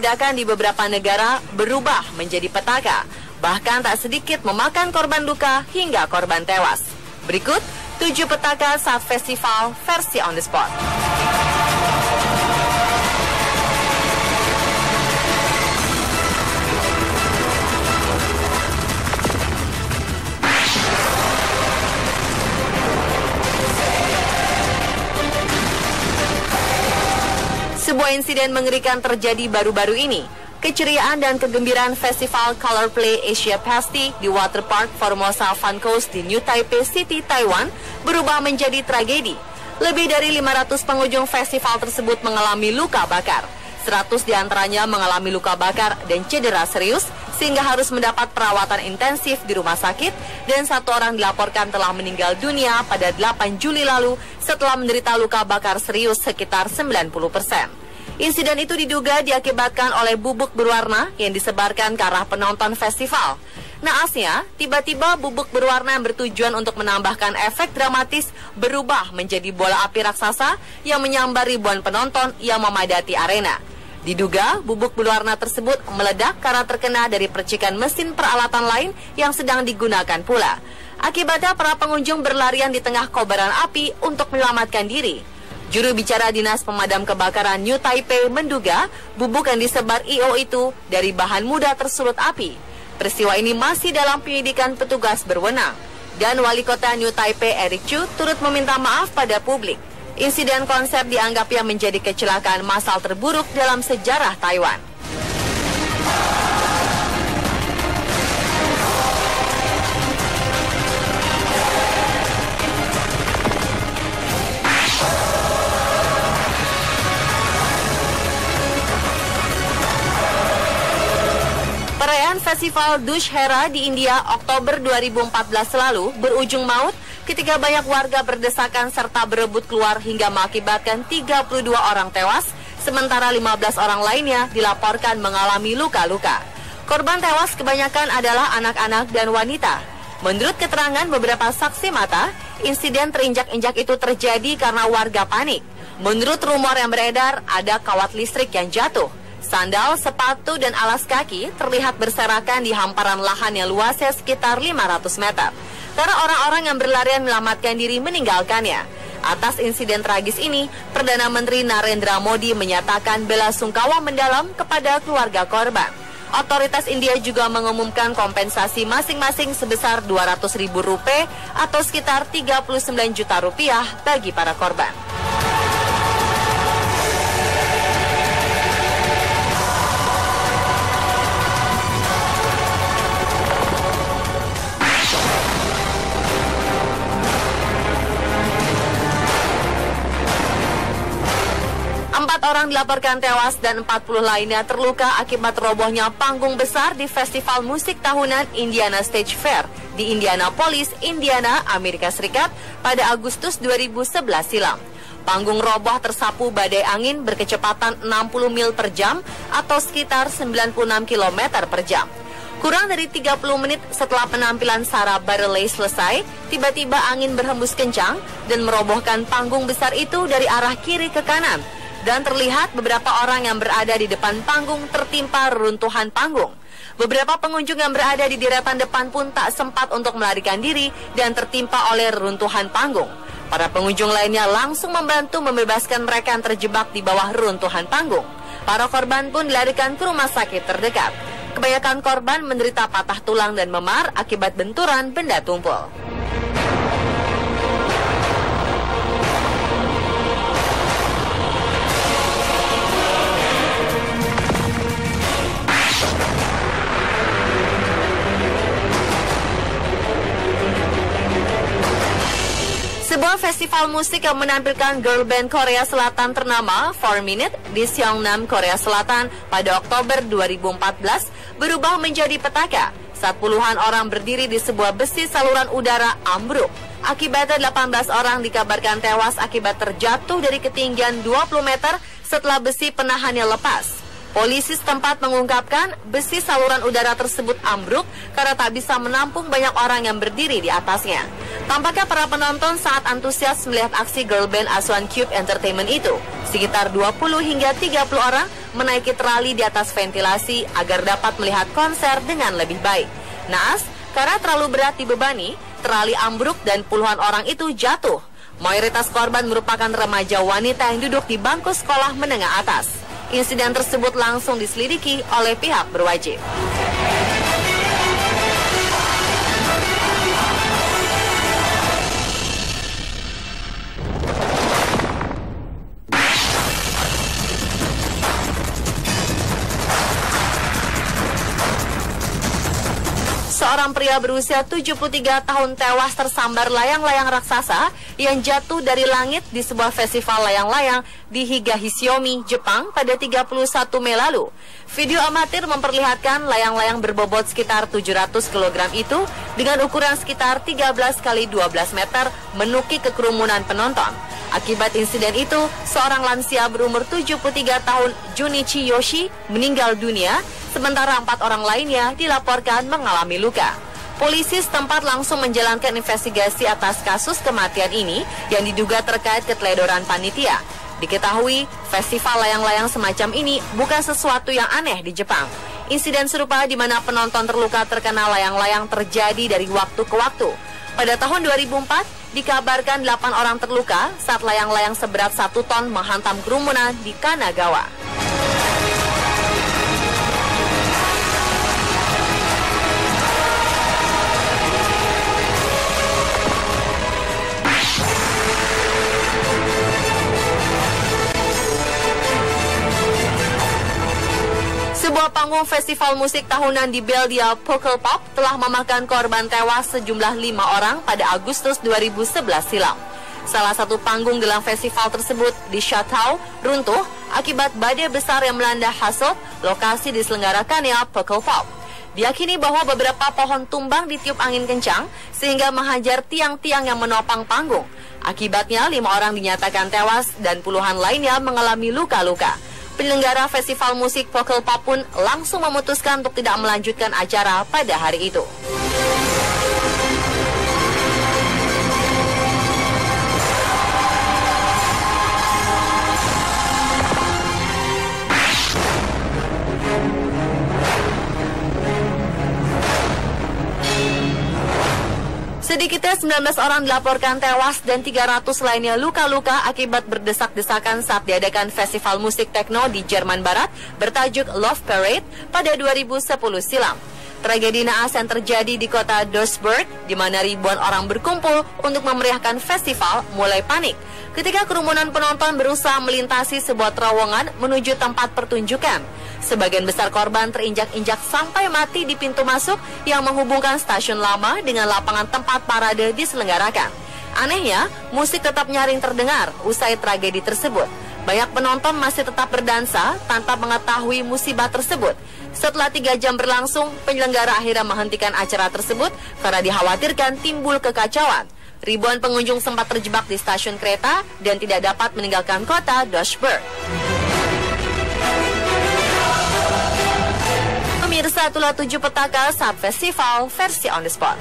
Ledakan di beberapa negara berubah menjadi petaka, bahkan tak sedikit memakan korban luka hingga korban tewas. Berikut 7 petaka saat festival versi on the spot. Sebuah insiden mengerikan terjadi baru-baru ini. Keceriaan dan kegembiraan festival Color Play Asia Pasti di Waterpark Formosa Fun Coast di New Taipei City, Taiwan berubah menjadi tragedi. Lebih dari 500 pengunjung festival tersebut mengalami luka bakar. 100 diantaranya mengalami luka bakar dan cedera serius sehingga harus mendapat perawatan intensif di rumah sakit, dan 1 orang dilaporkan telah meninggal dunia pada 8 Juli lalu setelah menderita luka bakar serius sekitar 90%. Insiden itu diduga diakibatkan oleh bubuk berwarna yang disebarkan ke arah penonton festival. Naasnya, tiba-tiba bubuk berwarna yang bertujuan untuk menambahkan efek dramatis berubah menjadi bola api raksasa yang menyambar ribuan penonton yang memadati arena. Diduga bubuk berwarna tersebut meledak karena terkena dari percikan mesin peralatan lain yang sedang digunakan pula. Akibatnya para pengunjung berlarian di tengah kobaran api untuk menyelamatkan diri. Juru bicara Dinas Pemadam Kebakaran New Taipei menduga bubuk yang disebar I.O. itu dari bahan mudah tersulut api. Peristiwa ini masih dalam penyelidikan petugas berwenang. Dan Wali Kota New Taipei Eric Chu turut meminta maaf pada publik. Insiden konsep dianggapnya menjadi kecelakaan massal terburuk dalam sejarah Taiwan. Perayaan Festival Dussehra di India Oktober 2014 lalu berujung maut ketika banyak warga berdesakan serta berebut keluar hingga mengakibatkan 32 orang tewas, sementara 15 orang lainnya dilaporkan mengalami luka-luka. Korban tewas kebanyakan adalah anak-anak dan wanita. Menurut keterangan beberapa saksi mata, insiden terinjak-injak itu terjadi karena warga panik. Menurut rumor yang beredar, ada kawat listrik yang jatuh. Sandal, sepatu, dan alas kaki terlihat berserakan di hamparan lahan yang luasnya sekitar 500 meter. Karena orang-orang yang berlarian menyelamatkan diri meninggalkannya. Atas insiden tragis ini, Perdana Menteri Narendra Modi menyatakan bela sungkawa mendalam kepada keluarga korban. Otoritas India juga mengumumkan kompensasi masing-masing sebesar Rp200.000 atau sekitar Rp39 juta bagi para korban. Orang dilaporkan tewas dan 40 lainnya terluka akibat robohnya panggung besar di festival musik tahunan Indiana Stage Fair di Indianapolis, Indiana, Amerika Serikat pada Agustus 2011 silam. Panggung roboh tersapu badai angin berkecepatan 60 mil per jam atau sekitar 96 km per jam. Kurang dari 30 menit setelah penampilan Sarah Bareilles selesai, tiba-tiba angin berhembus kencang dan merobohkan panggung besar itu dari arah kiri ke kanan. Dan terlihat beberapa orang yang berada di depan panggung tertimpa reruntuhan panggung. Beberapa pengunjung yang berada di deretan depan pun tak sempat untuk melarikan diri dan tertimpa oleh reruntuhan panggung. Para pengunjung lainnya langsung membantu membebaskan mereka yang terjebak di bawah reruntuhan panggung. Para korban pun dilarikan ke rumah sakit terdekat. Kebanyakan korban menderita patah tulang dan memar akibat benturan benda tumpul. Sebuah festival musik yang menampilkan girl band Korea Selatan ternama 4 Minute di Seongnam, Korea Selatan pada Oktober 2014 berubah menjadi petaka saat puluhan orang berdiri di sebuah besi saluran udara ambruk. Akibatnya 18 orang dikabarkan tewas akibat terjatuh dari ketinggian 20 meter setelah besi penahannya lepas. Polisi setempat mengungkapkan besi saluran udara tersebut ambruk karena tak bisa menampung banyak orang yang berdiri di atasnya. Tampaknya para penonton sangat antusias melihat aksi girl band asuhan Cube Entertainment itu. Sekitar 20 hingga 30 orang menaiki trali di atas ventilasi agar dapat melihat konser dengan lebih baik. Naas, karena terlalu berat dibebani, trali ambruk dan puluhan orang itu jatuh. Mayoritas korban merupakan remaja wanita yang duduk di bangku sekolah menengah atas. Insiden tersebut langsung diselidiki oleh pihak berwajib. Seorang pria berusia 73 tahun tewas tersambar layang-layang raksasa yang jatuh dari langit di sebuah festival layang-layang di Higahisiomi, Jepang pada 31 Mei lalu. Video amatir memperlihatkan layang-layang berbobot sekitar 700 kg itu dengan ukuran sekitar 13 x 12 meter menukik ke kerumunan penonton. Akibat insiden itu, seorang lansia berumur 73 tahun Junichi Yoshi meninggal dunia, sementara 4 orang lainnya dilaporkan mengalami luka. Polisi setempat langsung menjalankan investigasi atas kasus kematian ini yang diduga terkait keteledoran panitia. Diketahui, festival layang-layang semacam ini bukan sesuatu yang aneh di Jepang. Insiden serupa di mana penonton terluka terkena layang-layang terjadi dari waktu ke waktu. Pada tahun 2004, dikabarkan 8 orang terluka saat layang-layang seberat 1 ton menghantam kerumunan di Kanagawa. Sebuah panggung festival musik tahunan di Belgia, Pukkelpop, telah memakan korban tewas sejumlah 5 orang pada Agustus 2011 silam. Salah satu panggung dalam festival tersebut di Chateau runtuh akibat badai besar yang melanda Hasselt, lokasi diselenggarakannya Pukkelpop. Diyakini bahwa beberapa pohon tumbang ditiup angin kencang sehingga menghajar tiang-tiang yang menopang panggung. Akibatnya 5 orang dinyatakan tewas dan puluhan lainnya mengalami luka-luka. Penyelenggara festival musik Pukkelpop pun langsung memutuskan untuk tidak melanjutkan acara pada hari itu. Sedikitnya 19 orang dilaporkan tewas dan 300 lainnya luka-luka akibat berdesak-desakan saat diadakan festival musik tekno di Jerman Barat bertajuk Love Parade pada 2010 silam. Tragedi naas yang terjadi di kota Duisburg, di mana ribuan orang berkumpul untuk memeriahkan festival, mulai panik ketika kerumunan penonton berusaha melintasi sebuah terowongan menuju tempat pertunjukan. Sebagian besar korban terinjak-injak sampai mati di pintu masuk yang menghubungkan stasiun lama dengan lapangan tempat parade diselenggarakan. Anehnya, musik tetap nyaring terdengar usai tragedi tersebut. Banyak penonton masih tetap berdansa tanpa mengetahui musibah tersebut. Setelah 3 jam berlangsung, penyelenggara akhirnya menghentikan acara tersebut karena dikhawatirkan timbul kekacauan. Ribuan pengunjung sempat terjebak di stasiun kereta dan tidak dapat meninggalkan kota Duisburg. Pemirsa, itulah 7 petaka saat festival versi on the spot.